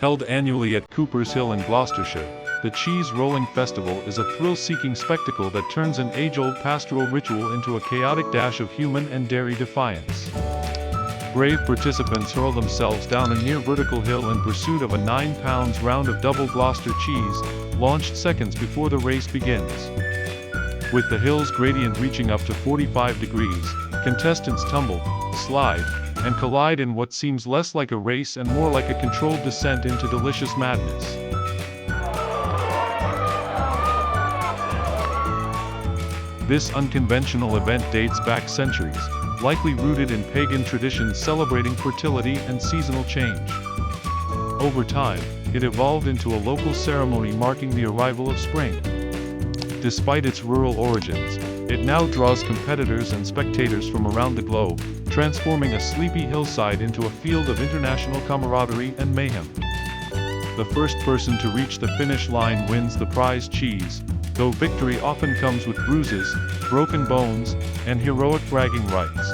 Held annually at Cooper's Hill in Gloucestershire, the Cheese Rolling Festival is a thrill-seeking spectacle that turns an age-old pastoral ritual into a chaotic dash of human and dairy defiance. Brave participants hurl themselves down a near-vertical hill in pursuit of a 9-pound round of double Gloucester cheese, launched seconds before the race begins. With the hill's gradient reaching up to 45 degrees, contestants tumble, slide, and collide in what seems less like a race and more like a controlled descent into delicious madness. This unconventional event dates back centuries, likely rooted in pagan traditions celebrating fertility and seasonal change. Over time, it evolved into a local ceremony marking the arrival of spring. Despite its rural origins, it now draws competitors and spectators from around the globe, transforming a sleepy hillside into a field of international camaraderie and mayhem. The first person to reach the finish line wins the prize cheese, though victory often comes with bruises, broken bones, and heroic bragging rights.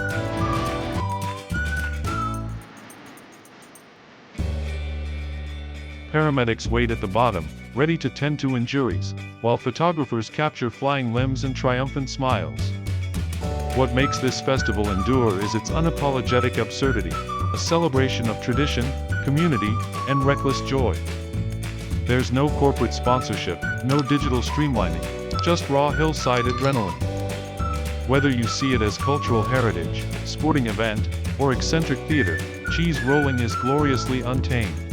Paramedics wait at the bottom, ready to tend to injuries, while photographers capture flying limbs and triumphant smiles. What makes this festival endure is its unapologetic absurdity, a celebration of tradition, community, and reckless joy. There's no corporate sponsorship, no digital streamlining, just raw hillside adrenaline. Whether you see it as cultural heritage, sporting event, or eccentric theater, cheese rolling is gloriously untamed.